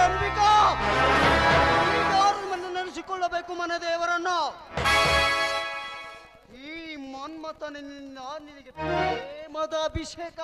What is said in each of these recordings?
ಅಂಬಿಕಾ, ನೆನೆಸಿಕೊಳ್ಳಬೇಕು ಮನದೇವರನ್ನು. ಈ ಮನ್ಮಥನಿಂದ ನಿನಗೆ ಪ್ರೇಮದ ಅಭಿಷೇಕ.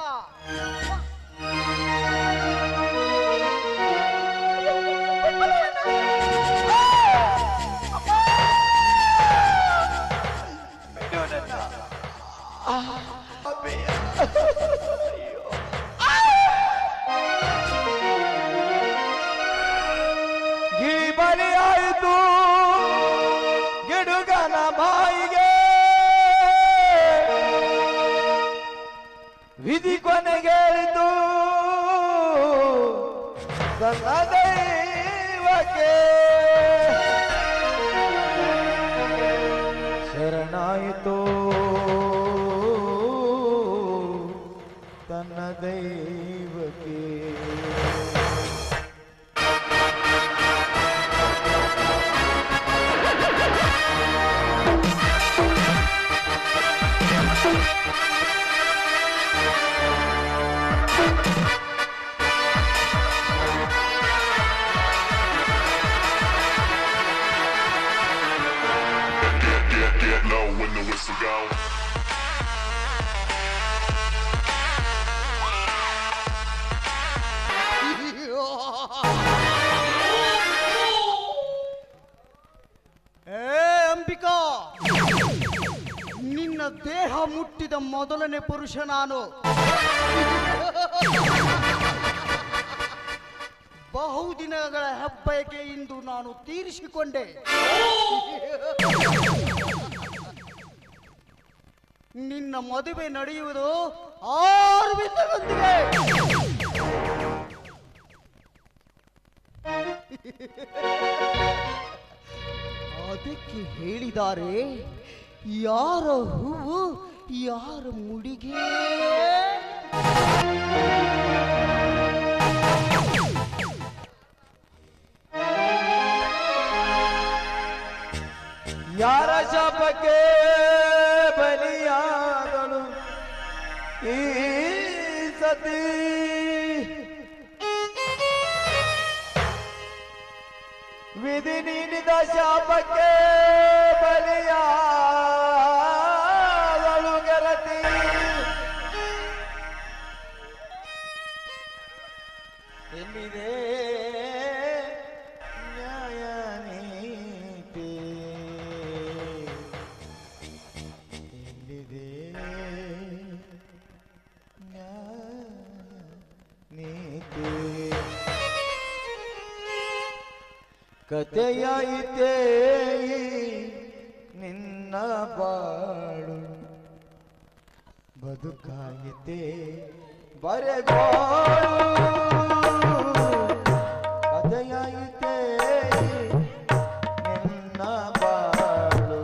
ಬಲಿಯಾಯಿತು ಗಿಡುಗನ ಬಾಯಿಗೆ, ವಿಧಿ ಕೊನೆಗೇಳಿತು ತನ್ನ ದೈವಕ್ಕೆ. ಶರಣಾಯಿತು ತನ್ನ ದೈವಕ್ಕೆ. Get low when the whistle goes. Ambika, ನಿನ್ನ ದೇಹ ಮುಟ್ಟಿದ ಮೊದಲನೇ ಪುರುಷ ನಾನು. ಬಹುದಿನಗಳ ಹೆಬ್ಬಯಕೆ ಇಂದು ನಾನು ತೀರಿಸಿಕೊಂಡೆ. ನಿನ್ನ ಮದುವೆ ನಡೆಯುವುದು ಆರ್ವಿಂದರೊಂದಿಗೆ. ಅದಕ್ಕೆ ಹೇಳಿದ್ದಾರೆ, ಯಾರ ಹೂವು ಯಾರ ಮುಡಿಗೆ. ಯಾರ ಶಾಪಕ್ಕೆ ಬಲಿಯಾದಳು ಈ ಸತಿ, ವಿಧಿ ನೀಡಿದ ಶಾಪಕ್ಕೆ ಬಲಿಯಾದಳು ಗೆಳತಿ. ಎಲ್ಲಿದೆ ನ್ಯಾಯ ನೀತಿ, ಎಲ್ಲಿದೆ ನ್ಯಾಯ ನೀತಿ. ಕಥೆಯಾಯಿತೇ ನಿನ್ನ ಬಾಳು, ಬದುಕಾಯಿತೆ ಬರೆಗೋಳು. ಕಥೆಯಾಯಿತೆ ನಿನ್ನ ಬಾಳು,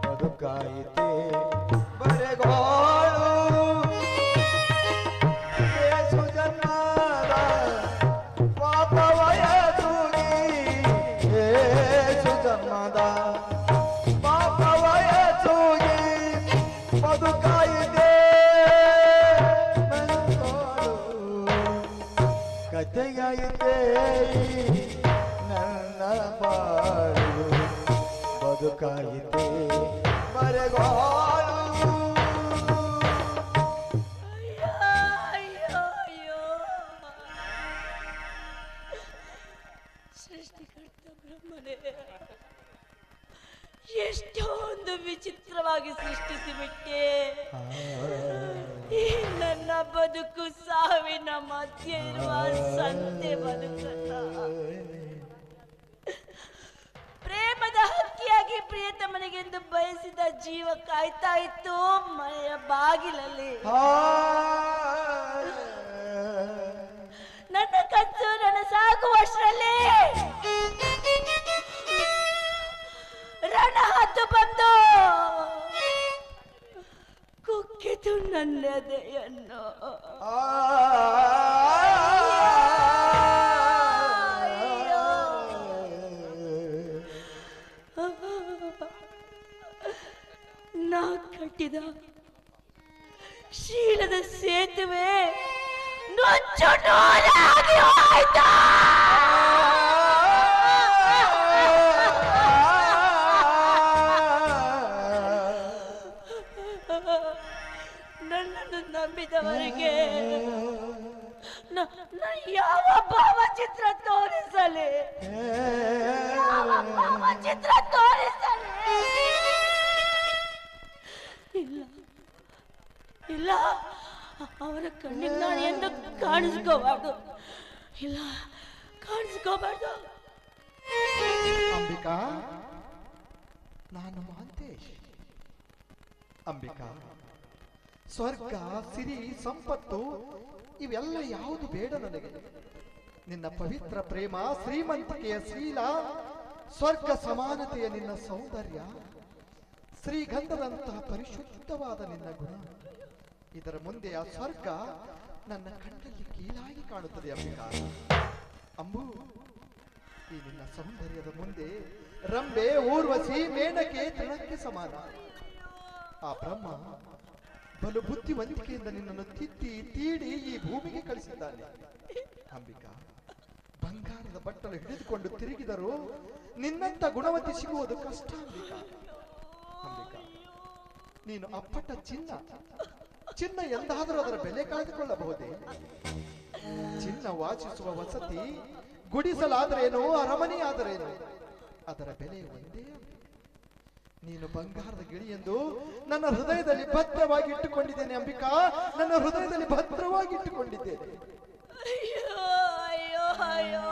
ಬದುಕಾಯಿತೆ ಬರೆಗೋಳು. ಏಸು ಜನ್ಮದ ಪಾಪವಯ ತೂಗಿ, ಏಸು ಜನ್ಮದ ಪಾಪವಯ ತೂಗಿ, ಬದುಕಾಯಿತೆ ಕಥೆಯಾಯಿತೆ ನನ್ನ ಬಾಳು, ಬದುಕಾಯಿತೆ ಬರೆಗೋಳು. ಸೃಷ್ಟಿಕರ್ತ ಬ್ರಹ್ಮನೇ, ಎಷ್ಟೊಂದು ವಿಚಿತ್ರವಾಗಿ ಸೃಷ್ಟಿಸಿಬಿಟ್ಟೆ. ಈ ನನ್ನ ಬದುಕು ಸಾವಿನ ಮಧ್ಯೆ ಇರುವ ಸಂತೆ ಬದುಕಲ್ಲ. ಪ್ರೇಮದ ಹಕ್ಕಿಯಾಗಿ ಪ್ರಿಯತಮನಿಗೆಂದು ಬಯಸಿದ ಜೀವ ಕಾಯ್ತಾ ಇತ್ತು ಮನೆಯ ಬಾಗಿಲಲ್ಲಿ. ನನ್ನ ಕತ್ತು ನನ್ನ ಸಾಗುವಷ್ಟರಲ್ಲಿ ರಣ ಹತ್ತು ಬಂದು ಕುಕ್ಕಿತು ನನ್ನೆದೆಯನ್ನು. ನಾ ಕಟ್ಟಿದ ಶೀಲದ ಸೇತುವೆ ನುಚ್ಚು ನೂರಾಗಿ ಹೋಯ್ತು. ನನ್ನನ್ನು ನಂಬಿದವರಿಗೆ ಯಾವ ಭಾವಚಿತ್ರ ತೋರಿಸಲಿ, ಯಾವ ಭಾವಚಿತ್ರ ತೋರಿಸಲಿ? ಇಲ್ಲ ಇಲ್ಲ, ಅವರ ಕಣ್ಣಿಗೆ ನಾನು ಎಂದು ಕಾಣಿಸ್ಕೋಬಾರ್ದು. ಇಲ್ಲ, ಕಾಣಿಸ್ಕೋಬಾರ್ದು. ಅಂಬಿಕಾ, ನಾನು ಮಹಾಂತೇಶ್. ಅಂಬಿಕಾ, ಸ್ವರ್ಗ, ಸಿರಿ, ಸಂಪತ್ತು ಇವೆಲ್ಲ ಯಾವುದು ಬೇಡ ನನಗೆ. ನಿನ್ನ ಪವಿತ್ರ ಪ್ರೇಮ, ಶ್ರೀಮಂತಿಕೆಯ ಶೀಲ, ಸ್ವರ್ಗ ಸಮಾನತೆಯ ನಿನ್ನ ಸೌಂದರ್ಯ, ಶ್ರೀಗಂಧದಂತಹ ಪರಿಶುದ್ಧವಾದ ನಿನ್ನ ಗುಣ, ಇದರ ಮುಂದೆ ಆ ಸ್ವರ್ಗ ನನ್ನ ಕಣ್ಣಲ್ಲಿ ಕೀಳಾಗಿ ಕಾಣುತ್ತದೆ. ಅಂಬಿಕಾ, ಅಂಬು, ಈ ನಿನ್ನ ಸೌಂದರ್ಯದ ಮುಂದೆ ರಂಬೆ, ಊರ್ವಶಿ, ಮೇನಕೆ, ತೃಣಕ್ಕೆ ಸಮಾನ. ಆ ಬ್ರಹ್ಮ ಬಲು ಬುದ್ಧಿವಂತಿಕೆಯಿಂದ ನಿನ್ನನ್ನು ತಿದ್ದಿ ತೀಡಿ ಈ ಭೂಮಿಗೆ ಕಳಿಸಿದ್ದಾನೆ. ಅಂಬಿಕಾ, ಬಂಗಾರದ ಬಟ್ಟಲು ಹಿಡಿದುಕೊಂಡು ತಿರುಗಿದರೂ ನಿನ್ನಂತ ಗುಣವತಿ ಸಿಗುವುದು ಕಷ್ಟ. ಅಂಬಿಕಾ, ಅಂಬಿಕಾ, ನೀನು ಅಪ್ಪಟ ಚಿನ್ನ. ಚಿನ್ನ ಎಂದಾದರೂ ಅದರ ಬೆಲೆ ಕಳೆದುಕೊಳ್ಳಬಹುದೇ? ಚಿನ್ನ ವಾಸಿಸುವ ವಸತಿ ಗುಡಿಸಲಾದರೇನು, ಅರಮನೆ ಆದರೇನು, ಅದರ ಬೆಲೆ ಒಂದೇ. ನೀನು ಬಂಗಾರದ ಗಿಳಿ ಎಂದು ನನ್ನ ಹೃದಯದಲ್ಲಿ ಭದ್ರವಾಗಿ ಇಟ್ಟುಕೊಂಡಿದ್ದೇನೆ. ಅಂಬಿಕಾ, ನನ್ನ ಹೃದಯದಲ್ಲಿ ಭದ್ರವಾಗಿ ಇಟ್ಟುಕೊಂಡಿದ್ದೇನೆ. ಅಯ್ಯೋ ಅಯ್ಯೋ ಅಯ್ಯೋ,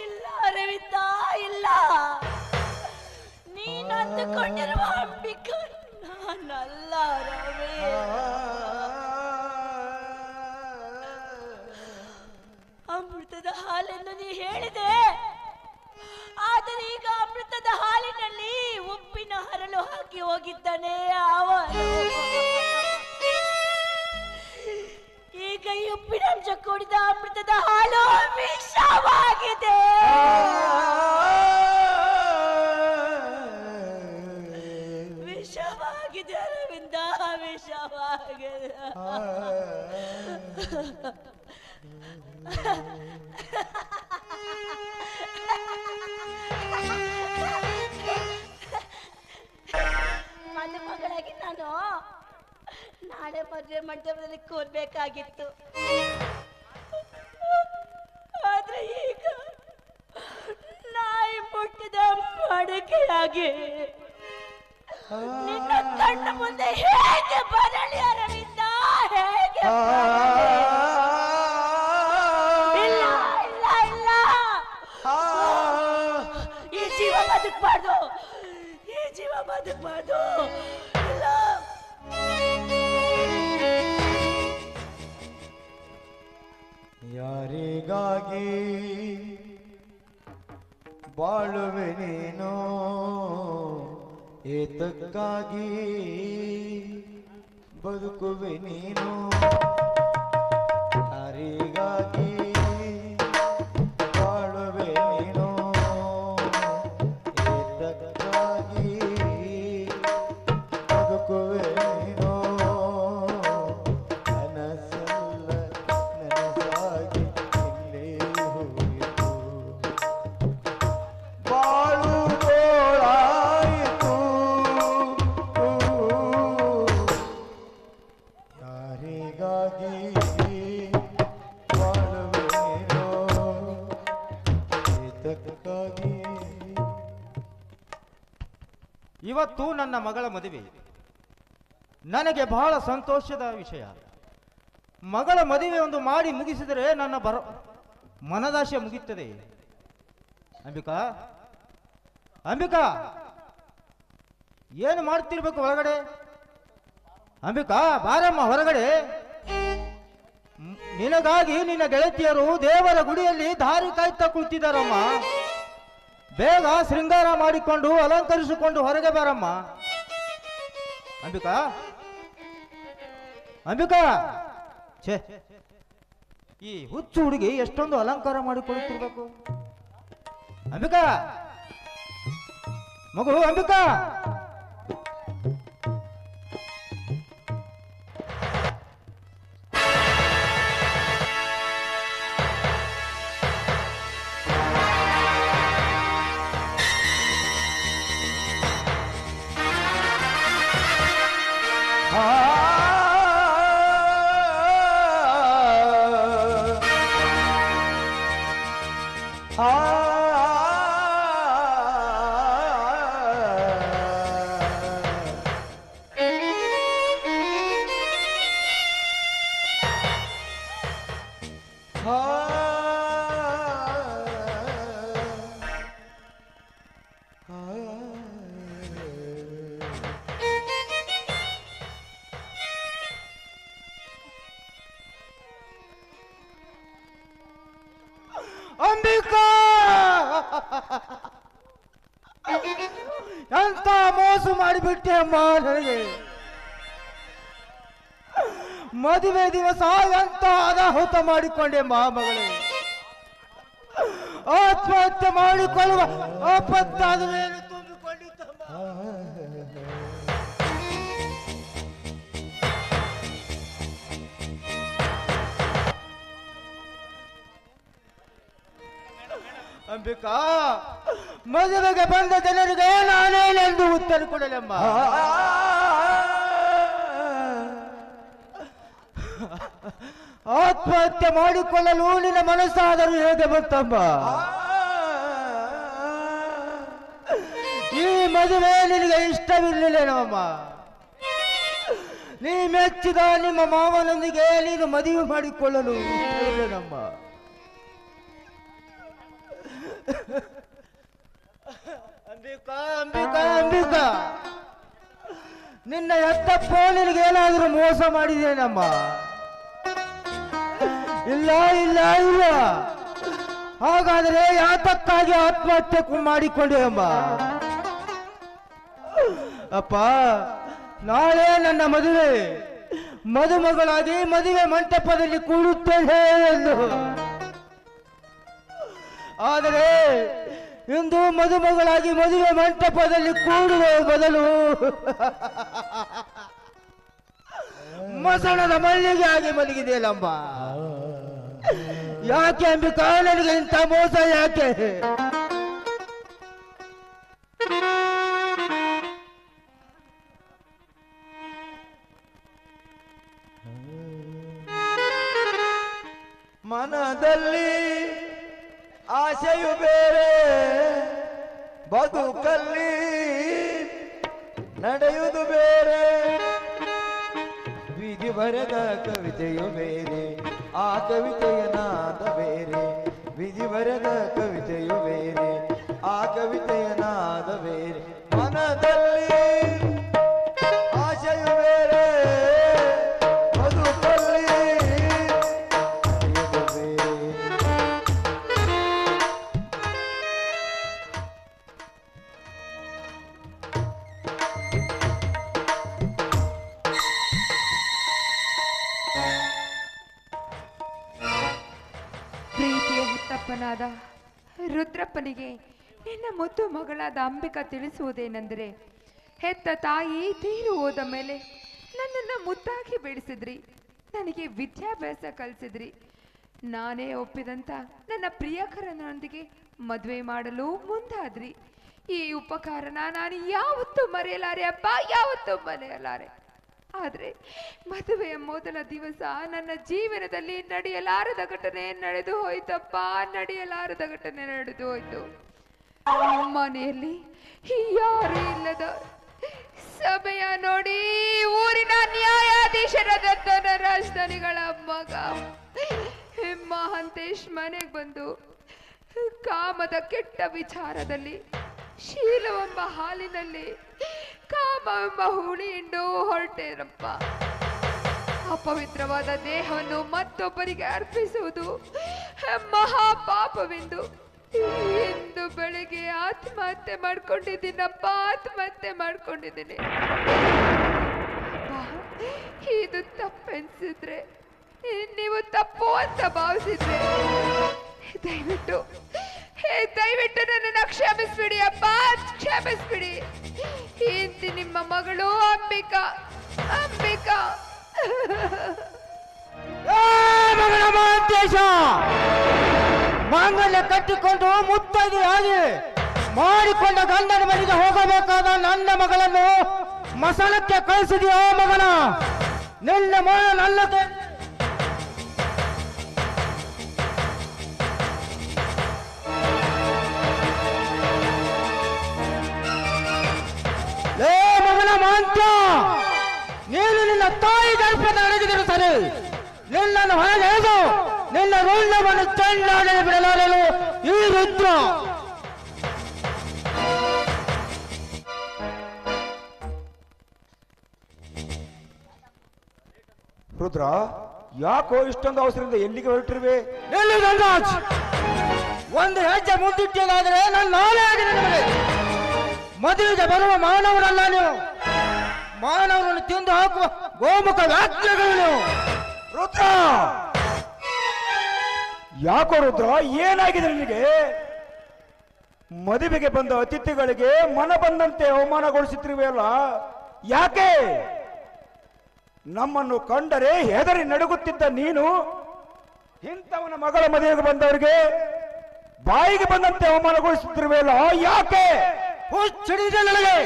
ಇಲ್ಲ ಅರವಿಂದ, ಇಲ್ಲ. ನೀನು ಅಂದುಕೊಂಡಿರುವ ಅಂಬಿಕಾ ನಾನಲ್ಲ ರವಿ. ಅಮೃತದ ಹಾಲೆಂದು ನೀ ಹೇಳಿದೆ, ಆದರೆ ಈಗ ಅಮೃತದ ಹಾಲಿನಲ್ಲಿ ಉಪ್ಪಿನ ಹರಳು ಹಾಕಿ ಹೋಗಿದ್ದಾನೆ ಅವನು. ಈಗ ಈ ಉಪ್ಪಿನಂಶ ಕೂಡಿದ ಅಮೃತದ ಹಾಲು ವಿಷವಾಗಿದೆ. ವಿಷವಾಗಿದೆ ಅರವಿಂದ, ವಿಷವಾಗಿದೆ. ಮದುಮಗಳಾಗಿ ನಾನು ನಾಳೆ ಮದುವೆ ಮಂಟಪದಲ್ಲಿ ಕೂರ್ಬೇಕಾಗಿತ್ತು. ಆದ್ರೆ ಈಗ ನಾಯಿ ಮುಟ್ಟಿದ ಮಡಕೆಯಾಗಿ ನಿನ್ನ ಕಣ್ಣ ಮುಂದೆ ಹೇಗೆ ಬರಲಿ ಅರವಿಂದ, ಹೇಗೆ ಇಲ್ಲ ಇಲ್ಲ ಇಲ್ಲ, ಈ ಜೀವ ಬದುಕಬಾರ್ದು, ಈ ಜೀವ ಬದುಕಬಾರ್ದು. ಇಲ್ಲ, ಯಾರಿಗಾಗಿ ಬಾಳುವೆ ನೀನು, ಏತಕ್ಕಾಗಿ ಬದುಕುವೆ ನೀನು, ಯಾರಿಗಾಗಿ ಬಾಳುವೆ ನೀನು, ಏತಕ್ಕಾಗಿ ಬದುಕುವೆ ನೀನು, ನನಸಲ್ಲ ನನಸಾಗಿ ಇಲ್ಲೇ ಹೋಯಿತು, ಬಾಳು ಗೋಳಾಯಿತು, ಯಾರಿಗಾಗಿ ಬಾಳುವೆ ನೀನು, ಏತಕ್ಕಾಗಿ. ಇವತ್ತು ನನ್ನ ಮಗಳ ಮದುವೆ ನನಗೆ ಬಹಳ ಸಂತೋಷದ ವಿಷಯ. ಮಗಳ ಮದುವೆ ಒಂದು ಮಾಡಿ ಮುಗಿಸಿದರೆ ನನ್ನ ಮನದಾಶೆ ಮುಗಿಯುತ್ತದೆ. ಅಂಬಿಕಾ, ಅಂಬಿಕಾ, ಏನು ಮಾಡ್ತಿರ್ಬೇಕು ಒಳಗಡೆ? ಅಂಬಿಕಾ, ಬಾರಮ್ಮ ಹೊರಗಡೆ. ನಿನಗಾಗಿ ನಿನ್ನ ಗೆಳತಿಯರು ದೇವರ ಗುಡಿಯಲ್ಲಿ ದಾರಿ ಕಾಯ್ತಾ ಕುಳಿತಿದ್ದಾರಮ್ಮ. ಬೇಗ ಶೃಂಗಾರ ಮಾಡಿಕೊಂಡು ಅಲಂಕರಿಸಿಕೊಂಡು ಹೊರಗೆ ಬಾರಮ್ಮ. ಅಂಬಿಕಾ, ಅಂಬಿಕಾ, ಛೇ, ಈ ಹುಚ್ಚು ಹುಡುಗಿ ಎಷ್ಟೊಂದು ಅಲಂಕಾರ ಮಾಡಿಕೊಳ್ಳುತ್ತಿರ್ಬೇಕು. ಅಂಬಿಕಾ, ಮಗು ಅಂಬಿಕಾ, ಹಾ ಅಂಬಿಕಾ ಎಂತ ಮೋಸ ಮಾಡಿಬಿಟ್ಟೆ ಅಮ್ಮ ನನಗೆ. ಮದುವೆ ದಿವಸ ಎಂತ ಅನಾಹುತ ಮಾಡಿಕೊಂಡೆ ಮಗಳೇ. ಆತ್ಮಹತ್ಯೆ ಮಾಡಿಕೊಳ್ಳುವ ಆಪತ್ತಾದ ಮೇಲೆ ತುಂಬಿಕೊಂಡಿದ್ದಮ್ಮ. ಅಂಬಿಕಾ, ಮದುವೆಗೆ ಬಂದ ಜನರಿಗೆ ನಾನೇನೆಂದು ಉತ್ತರ ಕೊಡಲಮ್ಮ. ಆತ್ಮಹತ್ಯೆ ಮಾಡಿಕೊಳ್ಳಲು ನಿನ್ನ ಮನಸ್ಸಾದರೂ ಹೇಗೆ ಬಂತಮ್ಮ? ಈ ಮದುವೆ ನಿನಗೆ ಇಷ್ಟವಿರಲಿಲ್ಲೇನಮ್ಮ? ನೀ ಮೆಚ್ಚಿದ ನಿಮ್ಮ ಮಾವನೊಂದಿಗೆ ನೀನು ಮದುವೆ ಮಾಡಿಕೊಳ್ಳಲು ಇಷ್ಟವಿರಲಿಲ್ಲಮ್ಮ. ಅಂಬಿಕಾ ಅಂಬಿಕಾ ಅಂಬಿಕಾ, ನಿನ್ನ ಎತ್ತಪ್ಪ ನಿನಗೇನಾದರೂ ಮೋಸ ಮಾಡಿದೇನಮ್ಮ? ಇಲ್ಲ ಇಲ್ಲ ಇಲ್ಲ. ಹಾಗಾದರೆ ಯಾತಕ್ಕಾಗಿ ಆತ್ಮಹತ್ಯೆ ಮಾಡಿಕೊಂಡೆ ಅಮ್ಮ? ಅಪ್ಪ, ನಾಳೆ ನನ್ನ ಮದುವೆ, ಮದುಮಗಳಾಗಿ ಮದುವೆ ಮಂಟಪದಲ್ಲಿ ಕೂಡುತ್ತೇನೆ ಎಂದು. ಆದರೆ ಇಂದು ಮದುಮಗಳಾಗಿ ಮದುವೆ ಮಂಟಪದಲ್ಲಿ ಕೂಡುವ ಬದಲು ಮಸಣದ ಮಲ್ಲಿಗೆ ಆಗಿ ಮಲಗಿದೆಯಲ್ಲಮ್ಮ. ಯಾಕೆ ಅಂಬಿಕಾ, ನನಗೆ ಇಂಥ ಮೋಸ ಯಾಕೆ? ಮನದಲ್ಲಿ ಆಸೆಯು ಬೇರೆ, ಬದುಕಲ್ಲಿ ನಡೆಯುವುದು ಬೇರೆ. ವಿಧಿ ಬರೆದ ಕವಿತೆಯು ಬೇರೆ, ಆ ಕವಿತೆಯ ನಾದ ಬೇರೆ. ವಿಧಿ ಬರೆದ ಕವಿತೆಯು ಬೇರೆ, ಆ ಕವಿತೆಯ ನಾದ ಬೇರೆ. ಮನದಲ್ಲಿ ಆಸೆಯು ಬೇರೆ, ಬದುಕಲ್ಲಿ ನಡೆಯುವುದು ಬೇರೆ. ಪ್ರೀತಿಯ ಹುಟ್ಟಪ್ಪನಾದ ರುದ್ರಪ್ಪನಿಗೆ ನಿನ್ನ ಮುದ್ದು ಮಗಳಾದ ಅಂಬಿಕಾ ತಿಳಿಸುವುದೇನೆಂದರೆ, ಹೆತ್ತ ತಾಯಿ ತೀರು ಹೋದ ಮೇಲೆ ನನ್ನನ್ನು ಮುದ್ದಾಗಿ ಬೆಳೆಸಿದ್ರಿ, ನನಗೆ ವಿದ್ಯಾಭ್ಯಾಸ ಕಲಿಸಿದ್ರಿ. ನಾನೇ ಒಪ್ಪಿದಂತ ನನ್ನ ಪ್ರಿಯಕರನೊಂದಿಗೆ ಮದುವೆ ಮಾಡಲು ಮುಂದಾದ್ರಿ. ಈ ಉಪಕಾರನ ನಾನು ಯಾವತ್ತೂ ಮರೆಯಲಾರೆ ಅಪ್ಪ, ಯಾವತ್ತೂ ಮರೆಯಲಾರೆ. ಆದರೆ ಮದುವೆಯ ಮೊದಲ ದಿವಸ ನನ್ನ ಜೀವನದಲ್ಲಿ ನಡೆಯಲಾರದ ಘಟನೆ ನಡೆದು ಹೋಯ್ತಪ್ಪ, ನಡೆಯಲಾರದ ಘಟನೆ ನಡೆದು ಹೋಯ್ತು. ಮನೆಯಲ್ಲಿ ಯಾರು ಇಲ್ಲದ ಸಮಯ ನೋಡಿ ಊರಿನ ನ್ಯಾಯಾಧೀಶರ ದತ್ತನ ರಾಜಧಾನಿಗಳ ಮಗ ಮಹಾಂತೇಶ್ ಮನೆಗೆ ಬಂದು ಕಾಮದ ಕೆಟ್ಟ ವಿಚಾರದಲ್ಲಿ ಶೀಲವೆಂಬ ಹಾಲಿನಲ್ಲಿ ಕಾಮವೆಂಬ ಹುಳಿ ಹಿಂಡು ಹೊರಟೇರಪ್ಪ. ಅಪವಿತ್ರವಾದ ದೇಹವನ್ನು ಮತ್ತೊಬ್ಬರಿಗೆ ಅರ್ಪಿಸುವುದು ಮಹಾಪಾಪವೆಂದು ಇಂದು ಬೆಳಿಗ್ಗೆ ಆತ್ಮಹತ್ಯೆ ಮಾಡ್ಕೊಂಡಿದ್ದೀನಪ್ಪ, ಆತ್ಮಹತ್ಯೆ ಮಾಡ್ಕೊಂಡಿದ್ದೀನಿ. ಇದು ತಪ್ಪೆನ್ಸಿದ್ರೆ, ನೀವು ತಪ್ಪು ಅಂತ ಭಾವಿಸಿದ್ರೆ ದಯವಿಟ್ಟು ನನ್ನನ್ನು ಕ್ಷಮಿಸ್ಬಿಡಿ ಅಪ್ಪ, ಕ್ಷಮಿಸ್ಬಿಡಿ. ಇಂತಿ ನಿಮ್ಮ ಮಗಳು ಅಂಬಿಕಾ. ಅಂಬಿಕಾ ಮಗಳ ಮಹಾಂತೇಶ, ಮಾಂಗಲ್ಯ ಕಟ್ಟಿಕೊಂಡು ಮುತ್ತೈದೆಯಾಗಿ ಮಾಡಿಕೊಂಡ ಗಂಡನ ಮನೆಗೆ ಹೋಗಬೇಕಾದ ನನ್ನ ಮಗಳನ್ನು ಮಸಣಕ್ಕೆ ಕಳಿಸಿದೆಯೋ ಮಗನ? ನಿನ್ನ ಮಗ ನಲ್ಲದೆ ಲೇ ಮಗನ ಮಾಂತ್ಯ, ನೀನು ನಿನ್ನ ತಾಯಿ ಗರ್ಭದ ಅಡಗಿದರು ಸರಿ, ನಿನ್ನನ್ನು ಹೊರಗೆ ಎಳೆದು ನಿನ್ನ ರುಂಡವನ್ನು ಚೆಂಡಾಡಲು ಬಿಡಲಾರನು ಈ ರುದ್ರ. ರುದ್ರ, ಯಾಕೋ ಇಷ್ಟೊಂದು ಅವಸರದಿಂದ ಎಲ್ಲಿಗೆ ಹೊರಟಿರುವೆ? ಎಲ್ಲಿ ಧನರಾಜ್, ಒಂದು ಹೆಜ್ಜೆ ಮುಂದಿಟ್ಟಿದ್ದಾದರೆ ನನ್ನ ನಾಳೆ ಆಗಿದೆ ನಿಮಗೆ. ಮದುವೆಗೆ ಬರುವ ಮಾನವರಲ್ಲ ನೀವು, ಮಾನವರನ್ನು ತಿಂದು ಹಾಕುವ ಗೋಮುಖ ವ್ಯಾಖ್ಯೆಗಳು ನೀವು. ರುದ್ರ, ಯಾಕೋ ರುದ್ರ, ಏನಾಗಿದೆ ನಿನಗೆ? ಮದುವೆಗೆ ಬಂದ ಅತಿಥಿಗಳಿಗೆ ಮನ ಬಂದಂತೆ ಅವಮಾನಗೊಳಿಸುತ್ತಿರುವೆಯಲ್ಲ, ಯಾಕೆ? ನಮ್ಮನ್ನು ಕಂಡರೆ ಹೆದರಿ ನಡುಗುತ್ತಿದ್ದ ನೀನು ಇಂಥವನ ಮಗಳ ಮದುವೆಗೆ ಬಂದವರಿಗೆ ಬಾಯಿಗೆ ಬಂದಂತೆ ಅವಮಾನಗೊಳಿಸುತ್ತಿರುವೆಯಲ್ಲ, ಯಾಕೆ? ಹುಚ್ಚಿಡಿದೆ ನನಗೆ.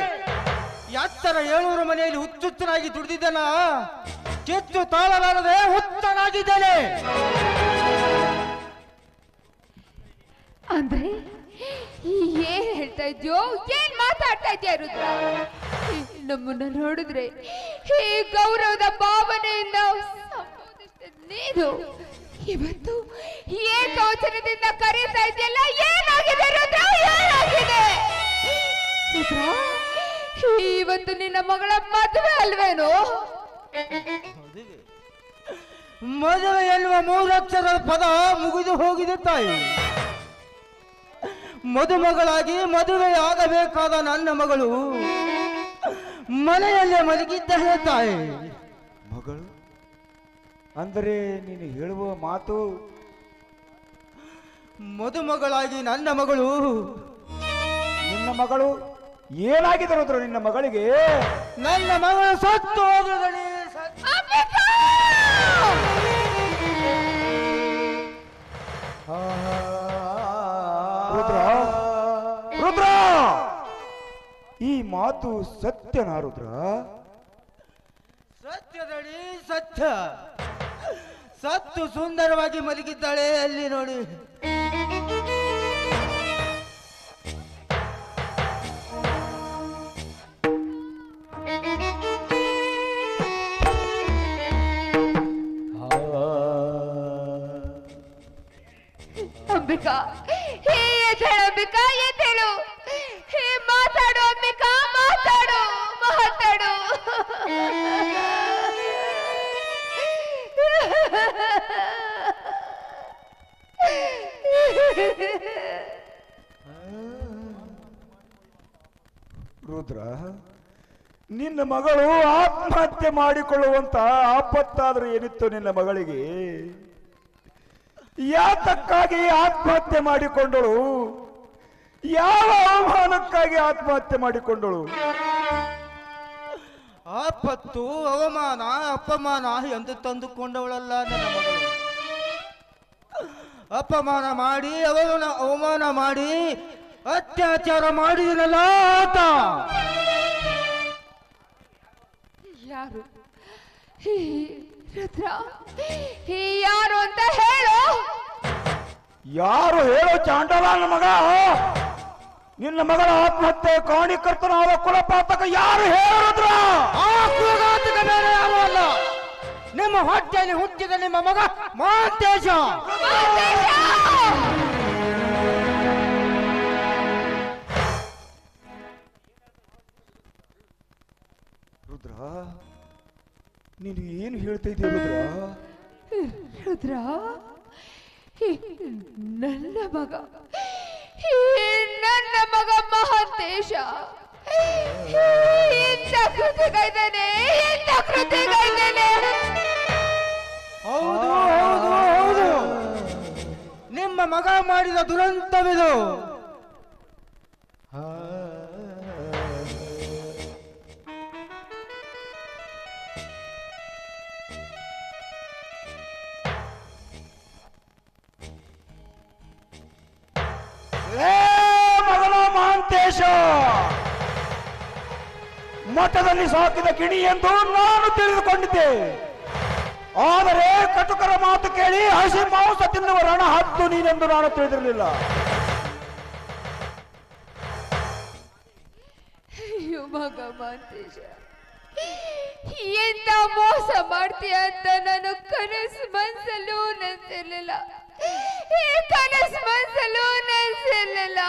ಎತ್ತರ 700 ಮನೆಯಲ್ಲಿ ಹುಚ್ಚುಚ್ಚನಾಗಿ ದುಡಿದಿದ್ದನ ಕಿತ್ತು ತಾಳಲಾರದೆ ಹುಚ್ಚನಾಗಿದ್ದೇನೆ. ಅಂದ್ರೆ ಏನ್ ಹೇಳ್ತಾ ಇದ್ಯೋ, ಏನ್ ಮಾತಾಡ್ತಾ ಇದ್ಯಾ ರುದ್ರ? ನಮ್ಮನ್ನ ನೋಡಿದ್ರೆ ಈ ಗೌರವದ ಭಾವನೆಯಿಂದ ಸಂಬೋಧಿಸಿದ ನೀನು ಇವತ್ತು ಏಕವಚನದಿಂದ ಕರೀತಾ ಇದೆಯಲ್ಲ, ಏನಾಗಿದೆ ರುದ್ರ? ಏನಾಗಿದೆ ರುದ್ರ? ಇವತ್ತು ನಿನ್ನ ಮಗಳ ಮದುವೆ ಅಲ್ವೇನೋ? ಮದುವೆ ಎನ್ನುವ 3 ಅಕ್ಷರದ ಪದ ಮುಗಿದು ಹೋಗಿದೆ ತಾಯಿ. ಮದುಮಗಳಾಗಿ ಮದುವೆ ಆಗಬೇಕಾದ ನನ್ನ ಮಗಳು ಮನೆಯಲ್ಲೇ ಮಲಗಿದ್ದಾಳೆ ತಾಯಿ. ಮಗಳು ಅಂದರೆ ನೀನು ಹೇಳುವ ಮಾತು? ಮದುಮಗಳಾಗಿ ನನ್ನ ಮಗಳು. ನಿನ್ನ ಮಗಳು ಏನಾಗಿದೆ ರುದ್ರ? ನಿನ್ನ ಮಗಳಿಗೆ ನನ್ನ ಮಗಳು ಸತ್ತು ಹೋದಳು. ರುದ್ರ, ರುದ್ರ, ಈ ಮಾತು ಸತ್ಯನಾ ರುದ್ರ? ಸತ್ಯದಡಿ ಸತ್ಯ. ಸತ್ತು ಸುಂದರವಾಗಿ ಮಲಗಿದ್ದಾಳೆ ಅಲ್ಲಿ ನೋಡಿ. ಅಂಬಿಕಾ, ಹೇ ಎದ್ದೇಳು ಅಂಬಿಕಾ, ಎದ್ದೇಳು. ಹೇ ಮಾತಾಡು ಅಂಬಿಕಾ, ಮಾತಾಡು, ಮಾತಾಡು. ರುದ್ರ, ನಿನ್ನ ಮಗಳು ಆತ್ಮಹತ್ಯೆ ಮಾಡಿಕೊಳ್ಳುವಂತ ಆಪತ್ತಾದ್ರೂ ಏನಿತ್ತು ನಿನ್ನ ಮಗಳಿಗೆ? ಯಾತಕ್ಕಾಗಿ ಆತ್ಮಹತ್ಯೆ ಮಾಡಿಕೊಂಡಳು? ಯಾವ ಅವಮಾನಕ್ಕಾಗಿ ಆತ್ಮಹತ್ಯೆ ಮಾಡಿಕೊಂಡಳು? ಆಪತ್ತು, ಅವಮಾನ, ಅಪಮಾನ ಎಂದು ತಂದುಕೊಂಡವಳಲ್ಲ ನನ್ನ ಮಗಳು. ಅಪಮಾನ ಮಾಡಿ, ಅವಮಾನ ಮಾಡಿ, ಅತ್ಯಾಚಾರ ಮಾಡಿದನಲ್ಲ ಆತ. ಯಾರು ರುದ್ರ? ಯಾರು ಅಂತ ಹೇಳು. ಯಾರು ಹೇಳೋ ಚಾಂಡಲ? ನನ್ನ ಮಗ, ನಿನ್ನ ಮಗಳ ಆತ್ಮಹತ್ಯೆ ಕಾಣಿಕರ್ತನಾದ ಕುಲಪಾತಕ ಯಾರು ಹೇಳಿದ್ರ? ಆ ಕುಲಘಾತಕ ಬೇರೆ ಯಾರು ಅಲ್ಲ, ನಿಮ್ಮ ಹೊಟ್ಟೆಯಲ್ಲಿ ಹುಟ್ಟಿದ ನಿಮ್ಮ ಮಗ ಮಾಂತೇಶ. ರುದ್ರ, ನೀನು ಏನು ಹೇಳ್ತಾ ಇದ್ದೀಯ ರುದ್ರ? ರುದ್ರ, ನನ್ನ ಮಗ ಮಹಾಂತೇಶ ಇಂಥ ಕೃತಿಗೈದಾನೆ, ಇಂಥ ಕೃತಿಗೈದಾನೆ. ಹೌದು ಹೌದು ಹೌದು, ನಿಮ್ಮ ಮಗ ಮಾಡಿದ ದುರಂತವಿದು. ಮಗನ ಮಹಾಂತೇಶ, ಮಠದಲ್ಲಿ ಸಾಕಿದ ಗಿಣಿ ಎಂದು ನಾನು ತಿಳಿದುಕೊಂಡಿದ್ದೆ. ಆದರೆ ಕಟುಕರ ಮಾತು ಕೇಳಿ ಹಸಿ ಮಾಂಸ ತಿನ್ನುವ ರಣ ಹತ್ತು ನೀನೆಂದು ನಾನು ತಿಳಿದಿರಲಿಲ್ಲ. ಅಯ್ಯೋ ಮಗ ಮಾಂತೇಶ, ಎಂತ ಮೋಸ ಮಾಡ್ತೀಯ ಅಂತ ನಾನು ಕನಸು ಮನಸ್ಸಲ್ಲೂ ನನ್ನ ನೆನೆಸಿರ್ಲಿಲ್ಲ, ಈ ಕನಸು ಮನಸ್ಸಲ್ಲೂ ನೆನೆಸಿರ್ಲಿಲ್ಲ.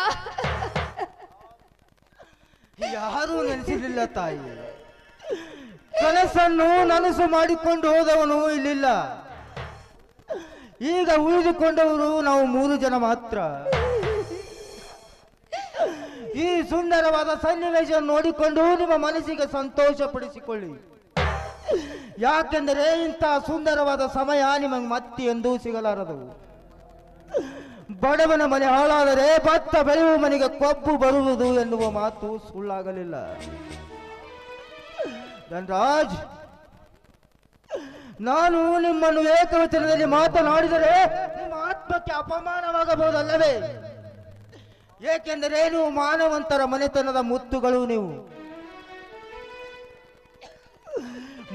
ಯಾರೂ ನೆನೆಸಿರ್ಲಿಲ್ಲ ತಾಯಿ. ಕನಸನ್ನು ನನಸು ಮಾಡಿಕೊಂಡು ಹೋದವನು ಇಲ್ಲಿಲ್ಲ. ಈಗ ಉಳಿದುಕೊಂಡವರು ನಾವು 3 ಜನ ಮಾತ್ರ. ಈ ಸುಂದರವಾದ ಸನ್ನಿವೇಶ ನೋಡಿಕೊಂಡು ನಿಮ್ಮ ಮನಸ್ಸಿಗೆ ಸಂತೋಷ ಪಡಿಸಿಕೊಳ್ಳಿ. ಯಾಕೆಂದರೆ ಇಂತಹ ಸುಂದರವಾದ ಸಮಯ ನಿಮಗೆ ಮತ್ತೆ ಎಂದೂ ಸಿಗಲಾರದು. ಬಡವನ ಮನೆ ಹಾಳಾದರೆ ಭತ್ತ ಬೆಳೆಯುವ ಮನೆಗೆ ಕೊಬ್ಬು ಬರುವುದು ಎನ್ನುವ ಮಾತು ಸುಳ್ಳಾಗಲಿಲ್ಲ. ಧನರಾಜ್, ನಾನು ನಿಮ್ಮನ್ನು ಏಕವಚನದಲ್ಲಿ ಮಾತನಾಡಿದರೆ ನಿಮ್ಮ ಆತ್ಮಕ್ಕೆ ಅಪಮಾನವಾಗಬಹುದಲ್ಲವೇ? ಏಕೆಂದರೆ ನೀವು ಮಾನವಂತರ ಮನೆತನದ ಮುತ್ತುಗಳು. ನೀವು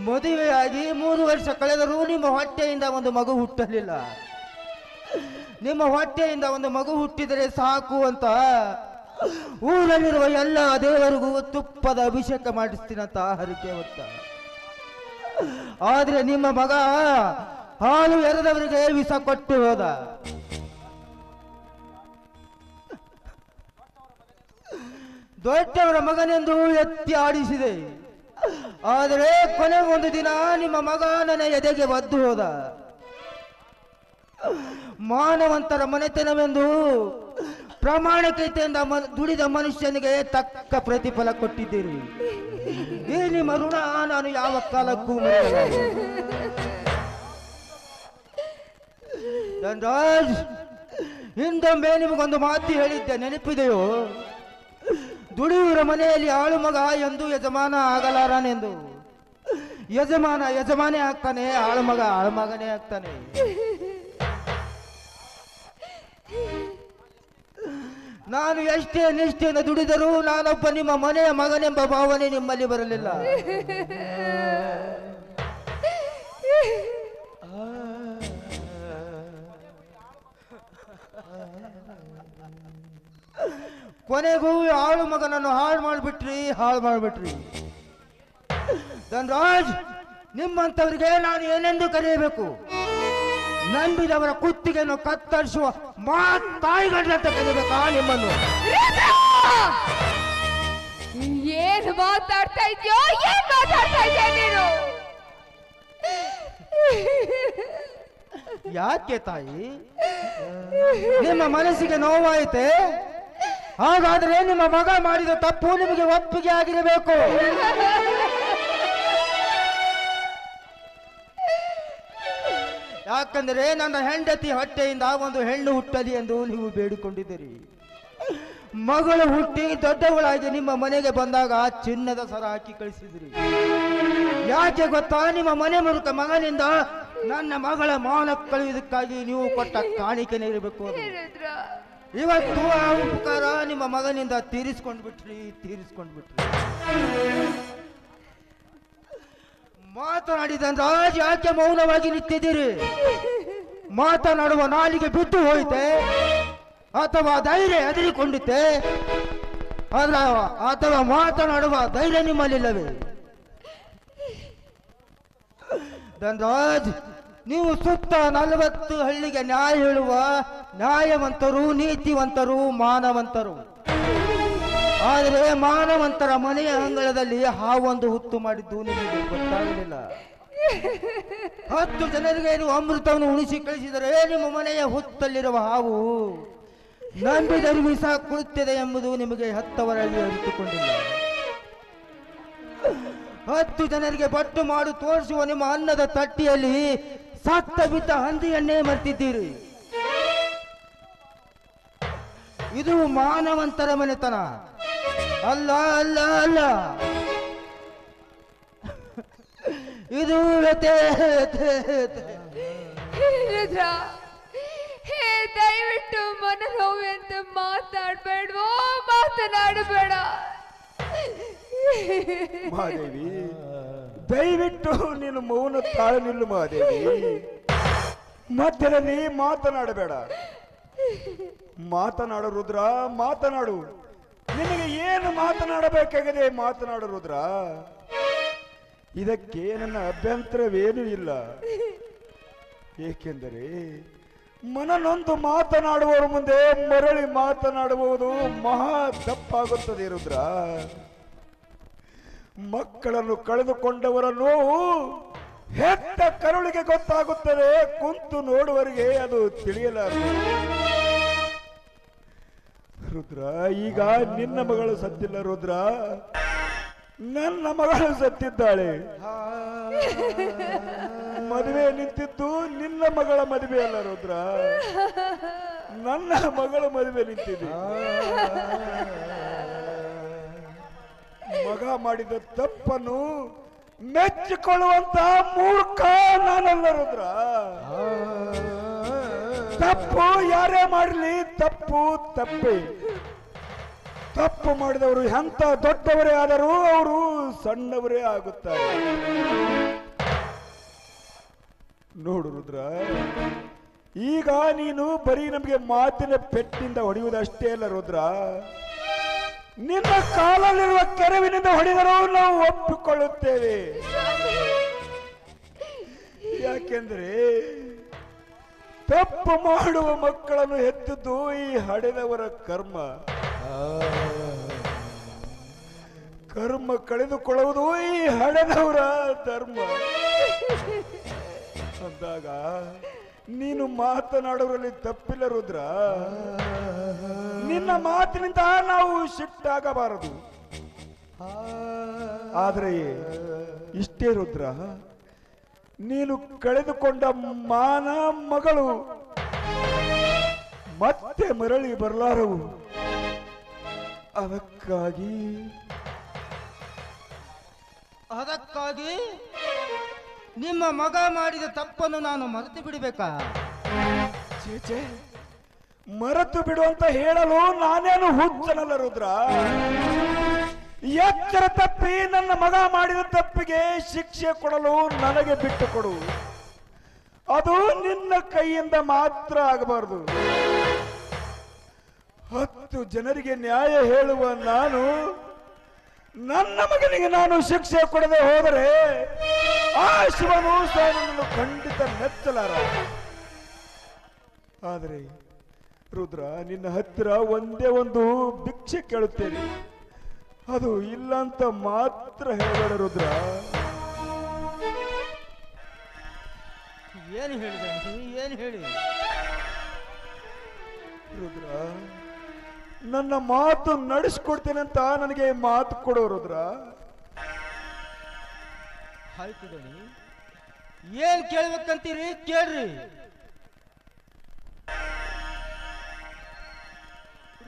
ಮದುವೆಯಾಗಿ 3 ವರ್ಷ ಕಳೆದರೂ ನಿಮ್ಮ ಹೊಟ್ಟೆಯಿಂದ ಒಂದು ಮಗು ಹುಟ್ಟಲಿಲ್ಲ. ನಿಮ್ಮ ಹೊಟ್ಟೆಯಿಂದ ಒಂದು ಮಗು ಹುಟ್ಟಿದರೆ ಸಾಕು ಅಂತ ಊರಲ್ಲಿರುವ ಎಲ್ಲ ದೇವರಿಗೂ ತುಪ್ಪದ ಅಭಿಷೇಕ ಮಾಡಿಸ್ತೀನಂತ ಹರಕೆ ಹೊತ್ತ. ಆದ್ರೆ ನಿಮ್ಮ ಮಗ ಹಾಲು ಎರೆದವರಿಗೆ ವಿಷ ಕೊಟ್ಟು ಹೋದ. ದೊಡ್ಡವರ ಮಗನೆಂದು ಎತ್ತಿ ಆಡಿಸಿದೆ. ಆದರೆ ಕೊನೆಗೊಂದು ದಿನ ನಿಮ್ಮ ಮಗ ನನ್ನ ಎದೆಗೆ ಒದ್ದು ಹೋದ. ಮಾನವಂತರ ಮನೆತನವೆಂದು ಪ್ರಾಮಾಣಿಕತೆಯಿಂದ ದುಡಿದ ಮನುಷ್ಯನಿಗೆ ತಕ್ಕ ಪ್ರತಿಫಲ ಕೊಟ್ಟಿದ್ದೀರಿ. ಈ ನಿಮ್ಮ ಋಣ ನಾನು ಯಾವ ಕಾಲಕ್ಕೂ ಮರೆಯಲಾರೆ. ಧನರಾಜ್, ಹಿಂದೊಮ್ಮೆ ನಿಮಗೊಂದು ಮಾತು ಹೇಳಿದ್ದೆ, ನೆನಪಿದೆಯೋ? ದುಡಿಯುವರ ಮನೆಯಲ್ಲಿ ಆಳು ಮಗ ಎಂದು ಯಜಮಾನ ಆಗಲಾರನೆಂದು. ಯಜಮಾನ ಯಜಮಾನೇ ಆಗ್ತಾನೆ, ಆಳು ಮಗ ಆಳು ಮಗನೇ ಆಗ್ತಾನೆ. ನಾನು ಎಷ್ಟೇ ನಿಷ್ಠೆಯಿಂದ ದುಡಿದರೂ ನಾನೊಬ್ಬ ನಿಮ್ಮ ಮನೆಯ ಮಗನೆಂಬ ಭಾವನೆ ನಿಮ್ಮಲ್ಲಿ ಬರಲಿಲ್ಲ. ಕೊನೆಗೂ ಆಳು ಮಗನನ್ನು ಹಾಳು ಮಾಡಿಬಿಟ್ರಿ. ಧನರಾಜ್, ನಿಮ್ಮಂಥವರಿಗೆ ನಾನು ಏನೆಂದು ಕರೆಯಬೇಕು? ನಂಬಿದವರ ಕುತ್ತಿಗೆಯನ್ನು ಕತ್ತರಿಸುವ ತಾಯಿಗಂತ ಕರೆಯಬೇಕಾ ನಿಮ್ಮನ್ನು? ಏನು ಮಾತಾಡ್ತಾ ಇದೆಯೋ? ಏನ್ ಮಾತಾಡ್ತಾ ಇದೆಯಾ ನೀನು? ಯಾಕೆ ತಾಯಿ, ನಿಮ್ಮ ಮನಸ್ಸಿಗೆ ನೋವಾಯಿತೆ? ಹಾಗಾದ್ರೆ ನಿಮ್ಮ ಮಗ ಮಾಡಿದ ತಪ್ಪು ನಿಮಗೆ ಒಪ್ಪಿಗೆ ಆಗಿರಬೇಕು. ಯಾಕಂದರೆ ನನ್ನ ಹೆಂಡತಿ ಹೊಟ್ಟೆಯಿಂದ ಒಂದು ಹೆಣ್ಣು ಹುಟ್ಟಲಿ ಎಂದು ನೀವು ಬೇಡಿಕೊಂಡಿದ್ದೀರಿ. ಮಗಳು ಹುಟ್ಟಿ ದೊಡ್ಡವಳಾಗಿ ನಿಮ್ಮ ಮನೆಗೆ ಬಂದಾಗ ಚಿನ್ನದ ಸರ ಹಾಕಿ ಕಳಿಸಿದ್ರಿ. ಯಾಕೆ ಗೊತ್ತಾ? ನಿಮ್ಮ ಮನೆ ಮುರುಕ ಮಗನಿಂದ ನನ್ನ ಮಗಳ ಮಾನ ಕಳೆಯುವುದಕ್ಕಾಗಿ ನೀವು ಕೊಟ್ಟ ಕಾಣಿಕೆನೇ ಇರಬೇಕು. ಇವತ್ತು ಆ ಉಪಕಾರ ನಿಮ್ಮ ಮಗನಿಂದ ತೀರಿಸ್ಕೊಂಡು ಬಿಟ್ರಿ. ಮಾತನಾಡಿದ ರಾಜ್, ಯಾಕೆ ಮೌನವಾಗಿ ನಿಂತಿದ್ದೀರಿ? ಮಾತನಾಡುವ ನಾಲಿಗೆ ಬಿದ್ದು ಹೋಯಿತೆ ಅಥವಾ ಧೈರ್ಯ ಹೆದರಿಕೊಂಡಿತ್ತೆ? ಅಥವಾ ಮಾತನಾಡುವ ಧೈರ್ಯ ನಿಮ್ಮಲ್ಲಿಲ್ಲವೇ? ಧನರಾಜ್, ನೀವು ಸುತ್ತ 40 ಹಳ್ಳಿಗೆ ನ್ಯಾಯ ಹೇಳುವ ನ್ಯಾಯವಂತರು, ನೀತಿವಂತರು, ಮಾನವಂತರು. ಆದರೆ ಮಾನವಂತರ ಮನೆಯ ಅಂಗಳದಲ್ಲಿ ಹಾವೊಂದು ಹುತ್ತು ಮಾಡಿದ್ದು ನಿಮಗೆ ಗೊತ್ತಾಗಲಿಲ್ಲ. 10 ಜನರಿಗೆ ನೀವು ಅಮೃತವನ್ನು ಉಣಿಸಿ ಕಳಿಸಿದರೆ ನಿಮ್ಮ ಮನೆಯ ಹುತ್ತಲ್ಲಿರುವ ಹಾವು ನಂಬಿದರೆ ವಿಷ ಕುಳಿತಿದೆ ಎಂಬುದು ನಿಮಗೆ ಹತ್ತವರಾಗಿ ಅರಿತುಕೊಂಡಿಲ್ಲ. 10 ಜನರಿಗೆ ಬಟ್ಟು ಮಾಡು ತೋರಿಸುವ ನಿಮ್ಮ ಅನ್ನದ ತಟ್ಟಿಯಲ್ಲಿ ಸತ್ತ ಬಿದ್ದ ಹಂದಿಯನ್ನೇ ಮರ್ತಿದ್ದೀರಿ. ಇದು ಮಾನವಂತರ ಮನೆತನ ಅಲ್ಲ ಅಲ್ಲ ಅಲ್ಲ. ಇದು ದಯವಿಟ್ಟು ಮನೋವು ಎಂದು ಮಾತಾಡಬೇಡವೋ, ಮಾತನಾಡಬೇಡ. ಮಹಾದೇವಿ, ದಯವಿಟ್ಟು ನೀನು ಮೌನ ತಾಳು ನಿಲ್ಲು ಮಹಾದೇವಿ. ಮಧ್ಯದಲ್ಲಿ ಮಾತನಾಡಬೇಡ. ಮಾತನಾಡು ರುದ್ರ, ಮಾತನಾಡು. ನಿನಗೆ ಏನು ಮಾತನಾಡಬೇಕಾಗಿದೆ ಮಾತನಾಡು ರುದ್ರ. ಇದಕ್ಕೆ ನನ್ನ ಅಭ್ಯಂತರವೇನೂ ಇಲ್ಲ. ಏಕೆಂದರೆ ಮನನೊಂದು ಮಾತನಾಡುವವರ ಮುಂದೆ ಮರಳಿ ಮಾತನಾಡುವುದು ಮಹಾ ತಪ್ಪಾಗುತ್ತದೆ ರುದ್ರ. ಮಕ್ಕಳನ್ನು ಕಳೆದುಕೊಂಡವರ ನೋವು ಹೆತ್ತ ಕರುಳಿಗೆ ಗೊತ್ತಾಗುತ್ತದೆ, ಕುಂತು ನೋಡುವವರಿಗೆ ಅದು ತಿಳಿಯಲಾರದು. ರುದ್ರ, ಈಗ ನಿನ್ನ ಮಗಳು ಸತ್ತಿಲ್ಲ ರುದ್ರ, ನನ್ನ ಮಗಳು ಸತ್ತಿದ್ದಾಳೆ. ಮದುವೆ ನಿಂತಿದ್ದು ನಿನ್ನ ಮಗಳ ಮದುವೆ ಅಲ್ಲ ರುದ್ರ, ನನ್ನ ಮಗಳ ಮದುವೆ ನಿಂತಿದೆ. ಮಗ ಮಾಡಿದ ತಪ್ಪನ್ನು ಮೆಚ್ಚಿಕೊಳ್ಳುವಂತ ಮೂರ್ಖ ನಾನಲ್ಲ ರುದ್ರ. ತಪ್ಪು ಯಾರೇ ಮಾಡಲಿ ತಪ್ಪು ತಪ್ಪೇ. ತಪ್ಪು ಮಾಡಿದವರು ಎಂತ ದೊಡ್ಡವರೇ ಆದರೂ ಅವರು ಸಣ್ಣವರೇ ಆಗುತ್ತಾರೆ. ನೋಡು ರುದ್ರ, ಈಗ ನೀನು ಬರೀ ನಮಗೆ ಮಾತಿನ ಪೆಟ್ಟಿನಿಂದ ಹೊಡೆಯುವುದಷ್ಟೇ ಅಲ್ಲ ರುದ್ರ, ನಿನ್ನ ಕಾಲಲ್ಲಿರುವ ಕೆರವಿನಿಂದ ಹೊಡೆದರೂ ನಾವು ಒಪ್ಪಿಕೊಳ್ಳುತ್ತೇವೆ. ಯಾಕೆಂದ್ರೆ ತಪ್ಪು ಮಾಡುವ ಮಕ್ಕಳನ್ನು ಹೆತ್ತಿದ್ದು ಈ ಹಡೆದವರ ಕರ್ಮ. ಕರ್ಮ ಕಳೆದುಕೊಳ್ಳುವುದು ಈ ಹಡೆದವರ ಧರ್ಮ. ಅಂದಾಗ ನೀನು ಮಾತನಾಡುವರಲ್ಲಿ ತಪ್ಪಿಲ್ಲ ರುದ್ರ. ನಿನ್ನ ಮಾತಿನಿಂದ ನಾವು ಸಿಟ್ಟಾಗಬಾರದು. ಆದರೆ ಇಷ್ಟೇ ರುದ್ರ, ನೀನು ಕಳೆದುಕೊಂಡ ಮಾನ ಮಗಳು ಮತ್ತೆ ಮರಳಿ ಬರಲಾರವು. ಅದಕ್ಕಾಗಿ ನಿಮ್ಮ ಮಗ ಮಾಡಿದ ತಪ್ಪನ್ನು ನಾನು ಮರೆತು ಬಿಡಬೇಕಾ? ಚೇಚೆ, ಮರೆತು ಬಿಡು ಅಂತ ಹೇಳಲು ನಾನೇನು ಹುಚ್ಚನಲ್ಲ ರುದ್ರ. ಎಚ್ಚರ ತಪ್ಪಿ ನನ್ನ ಮಗ ಮಾಡಿದ ತಪ್ಪಿಗೆ ಶಿಕ್ಷೆ ಕೊಡಲು ನನಗೆ ಬಿಟ್ಟು ಕೊಡು. ಅದು ನಿನ್ನ ಕೈಯಿಂದ ಮಾತ್ರ ಆಗಬಾರದು. 10 ಜನರಿಗೆ ನ್ಯಾಯ ಹೇಳುವ ನಾನು ನನ್ನ ಮಗನಿಗೆ ನಾನು ಶಿಕ್ಷೆ ಕೊಡದೆ ಹೋದರೆ ಆ ಶಿವನು ನನ್ನನ್ನು ಖಂಡಿತ ಮೆಚ್ಚಲಾರ. ಆದರೆ ರುದ್ರ, ನಿನ್ನ ಹತ್ತಿರ ಒಂದೇ ಒಂದು ಭಿಕ್ಷೆ ಕೇಳುತ್ತೇನೆ, ಅದು ಇಲ್ಲ ಅಂತ ಮಾತ್ರ ಹೇಳಬೇಡ ರುದ್ರ. ಏನು ಹೇಳಿದೆ? ಏನು ಹೇಳಿ? ರುದ್ರ, ನನ್ನ ಮಾತು ನಡೆಸ್ಕೊಡ್ತೇನೆ ಅಂತ ನನಗೆ ಮಾತು ಕೊಡೋ ರುದ್ರ. ಆಯ್ತು ದಣಿ, ಏನ್ ಕೇಳ್ಬೇಕಂತೀರಿ ಕೇಳ್ರಿ.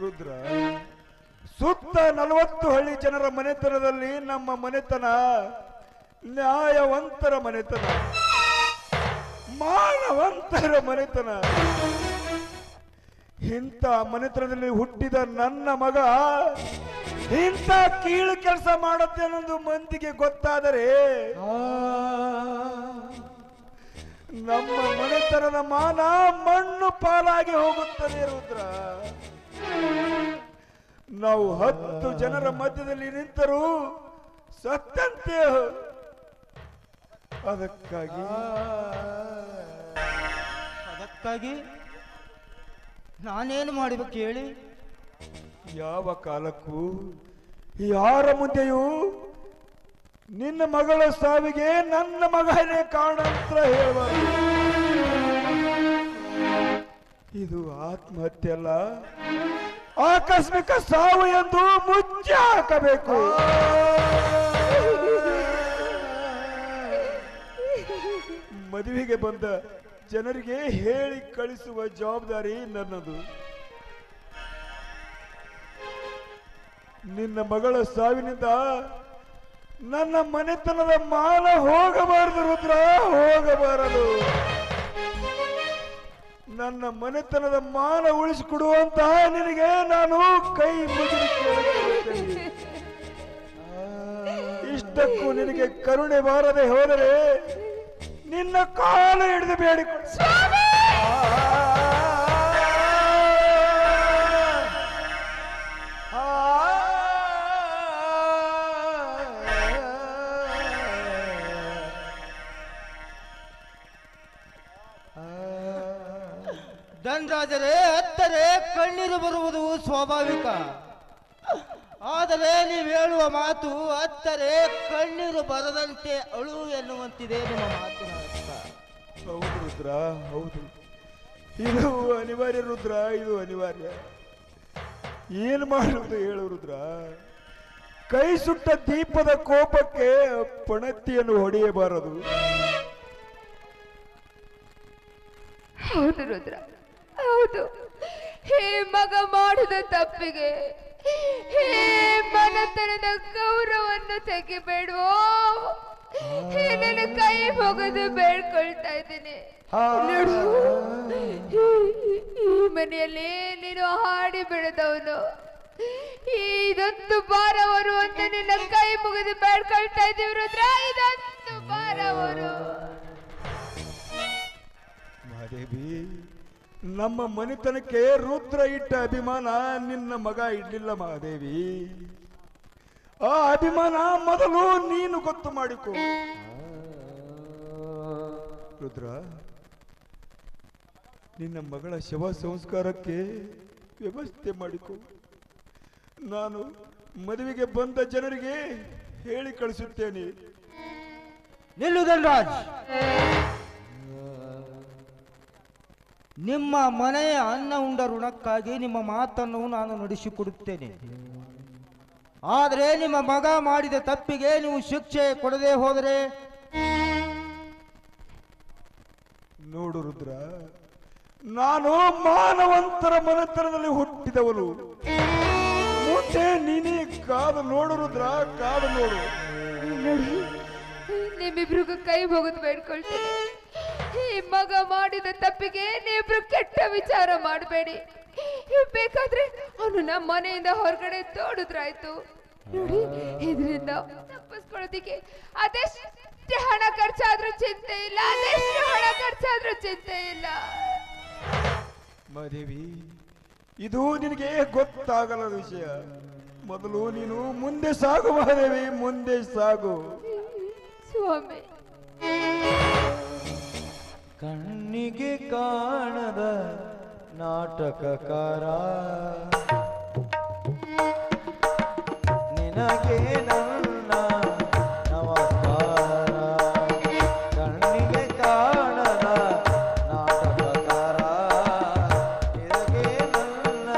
ರುದ್ರ, ಸುತ್ತ 40 ಹಳ್ಳಿ ಜನರ ಮನೆತನದಲ್ಲಿ ನಮ್ಮ ಮನೆತನ ನ್ಯಾಯವಂತರ ಮನೆತನ, ಮಾನವಂತರ ಮನೆತನ. ಇಂಥ ಮನೆತನದಲ್ಲಿ ಹುಟ್ಟಿದ ನನ್ನ ಮಗ ಇಂಥ ಕೀಳು ಕೆಲಸ ಮಾಡುತ್ತೆ ಅನ್ನೋದು ಮಂದಿಗೆ ಗೊತ್ತಾದರೆ ನಮ್ಮ ಮನೆತನದ ಮಾನ ಮಣ್ಣು ಪಾಲಾಗಿ ಹೋಗುತ್ತದೆ ರುದ್ರ. ನಾವು 10 ಜನರ ಮಧ್ಯದಲ್ಲಿ ನಿಂತರೂ ಸತ್ತಂತೆ. ಅದಕ್ಕಾಗಿ ನಾನೇನು ಮಾಡಬೇಕು ಹೇಳಿ? ಯಾವ ಕಾಲಕ್ಕೂ ಯಾರ ಮುಂದೆಯೂ ನಿನ್ನ ಮಗಳ ಸಾವಿಗೆ ನನ್ನ ಮಗನೇ ಕಾರಣ ಅಂತ ಹೇಳಬಾರದು. ಇದು ಆತ್ಮಹತ್ಯೆ ಅಲ್ಲ, ಆಕಸ್ಮಿಕ ಸಾವು ಎಂದು ಮುಚ್ಚಿ ಹಾಕಬೇಕು. ಮದುವೆಗೆ ಬಂದ ಜನರಿಗೆ ಹೇಳಿ ಕಳಿಸುವ ಜವಾಬ್ದಾರಿ ನನ್ನದು. ನಿನ್ನ ಮಗಳ ಸಾವಿನಿಂದ ನನ್ನ ಮನೆತನದ ಮಾನ ಹೋಗಬಾರದು ರುದ್ರ, ಹೋಗಬಾರದು. ನನ್ನ ಮನೆತನದ ಮಾನ ಉಳಿಸಿಕೊಡುವಂತ ನಿನಗೆ ನಾನು ಕೈ ಮುಗಿದು ಕೇಳುತ್ತೇನೆ. ಇಷ್ಟಕ್ಕೂ ನಿನಗೆ ಕರುಣೆ ಬಾರದೆ ಹೋದರೆ ನಿನ್ನ ಕಾಲು ಹಿಡಿದು ಬೇಡಿಕೊಂಡು ಧನರಾಜರೇ, ಅತ್ತರೆ ಕಣ್ಣೀರು ಬರುವುದು ಸ್ವಾಭಾವಿಕ. ಆದರೆ ನೀವು ಹೇಳುವ ಮಾತು ಅತ್ತರೆ ಕಣ್ಣೀರು ಬರದಂತೆ ಅಳು ಎನ್ನುವಂತಿದೆ ನಿಮ್ಮ ಮಾತಿನ ಅರ್ಥ. ಹೌದು ರುದ್ರ, ಹೌದು. ಇದು ಅನಿವಾರ್ಯ ರುದ್ರ, ಇದು ಅನಿವಾರ್ಯ. ಏನು ಮಾಡುವುದು ಹೇಳು ರುದ್ರ? ಕೈ ಸುಟ್ಟ ದೀಪದ ಕೋಪಕ್ಕೆ ಪಣತಿಯನ್ನು ಹೊಡೆಯಬಾರದು. ಹೌದು ರುದ್ರ, ಹೌದು. ಹೇ ಮಗ ಮಾಡಿದ ತಪ್ಪಿಗೆ ಹೇ ಮನತನದ ಗೌರವವನ್ನು ತೆಗಿಬೇಡವೋ. ಹೇ ನನ್ನ ಕೈ ಮುಗಿದು ಬೇಡ್ಕೊಳ್ತಾ ಇದ್ದೀನಿ. ಈ ಮನೆಯಲ್ಲಿ ನೀನು ಹಾಡಿ ಬೆಳೆದವನು. ಇದೊಂದು ಬಾರವರು ಅಂತ ನಿನ್ನ ಕೈ ಮುಗಿದು ಬೇಡ್ಕೊಳ್ತಾ ಇದ್ದೀವಿ ರುದ್ರ. ಇದೊಂದು ಬಾರವರು. ಮಹಾದೇವಿ, ನಮ್ಮ ಮನೆತನಕ್ಕೆ ರುದ್ರ ಇಟ್ಟ ಅಭಿಮಾನ ನಿನ್ನ ಮಗ ಇಡ್ಲಿಲ್ಲ ಮಹಾದೇವಿ. ಆ ಅಭಿಮಾನ ಮೊದಲು ನೀನು ಗೊತ್ತು ಮಾಡಿಕೊ. ರುದ್ರ, ನಿನ್ನ ಮಗಳ ಶವ ಸಂಸ್ಕಾರಕ್ಕೆ ವ್ಯವಸ್ಥೆ ಮಾಡಿಕೊ. ನಾನು ಮದುವೆಗೆ ಬಂದ ಜನರಿಗೆ ಹೇಳಿ ಕಳಿಸುತ್ತೇನೆ. ನಿಲ್ಲು ಧನರಾಜ್. ನಿಮ್ಮ ಮನೆಯ ಅನ್ನ ಉಂಡ ಋಣಕ್ಕಾಗಿ ನಿಮ್ಮ ಮಾತನ್ನು ನಾನು ನಡೆಸಿಕೊಡುತ್ತೇನೆ. ಆದರೆ ನಿಮ್ಮ ಮಗ ಮಾಡಿದ ತಪ್ಪಿಗೆ ನೀವು ಶಿಕ್ಷೆ ಕೊಡದೆ ಹೋದರೆ? ನೋಡು ರುದ್ರ, ನಾನು ಮಾನವಂತರ ಮನೆತನದಲ್ಲಿ ಹುಟ್ಟಿದವನು. ಮುಂದೆ ನೀನೇ ಕಾದು ನೋಡು ರುದ್ರ, ಕಾದು ನೋಡು. ನೋಡಿ, ನಿಮ್ಮಿಬ್ರಿಗೂ ಕೈ ಮುಗಿದು ಬೇಡ್ಕೊಳ್ತೇನೆ. ಈ ಮಗ ಮಾಡಿದ ತಪ್ಪಿಗೆ ನೀವಿಬ್ರು ಕೆಟ್ಟ ವಿಚಾರ ಮಾಡಬೇಡಿ. ಬೇಕಾದ್ರೆ ಅವನು ನಮ್ಮ ಮನೆಯಿಂದ ಹೊರಗಡೆ ತೋಡಿದ್ರಾಯ್ತು. ನೋಡಿ, ಇದರಿಂದ ತಪ್ಪಿಸ್ಕೊಳ್ಳೋದಿಕ್ಕೆ ಅದೆಷ್ಟು ಹಣ ಖರ್ಚಾದ್ರೂ ಚಿಂತೆ ಇಲ್ಲ, ಅದೆಷ್ಟು ಹಣ ಖರ್ಚಾದ್ರೂ ಚಿಂತೆ ಇಲ್ಲ. ಮಹಾದೇವಿ, ಇದು ನಿನಗೆ ಗೊತ್ತಾಗಲ್ಲ ವಿಷಯ. ಮೊದಲು ನೀನು ಮುಂದೆ ಸಾಗು ಮಹಾದೇವಿ, ಮುಂದೆ ಸಾಗು. ಸ್ವಾಮಿ, ಕಣ್ಣಿಗೆ ಕಾಣದ ನಾಟಕಕಾರ ನಿನಗೆ ನನ್ನ ನಮಸ್ಕಾರ. ಕಣ್ಣಿಗೆ ಕಾಣದ ನಾಟಕಕಾರ ನಿನಗೆ ನನ್ನ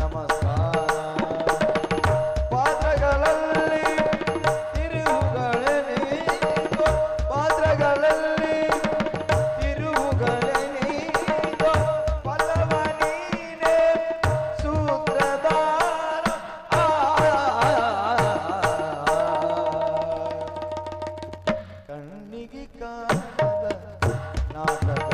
ನಮಸ್ಕಾರ. ಪಾತ್ರಗಳಲ್ಲಿ ತಿರುವುಗಳೇ ನೀಗೋ, ಪಾತ್ರಗಳಲ್ಲಿ ತಿರುವುಗಳೇ ನೀಗೋ, ಪಲ್ಲವ ನೀನೇ ಸೂತ್ರಧಾರ. ಕಣ್ಣಿಗೆ ಕಾಣದ ನಾಟಕ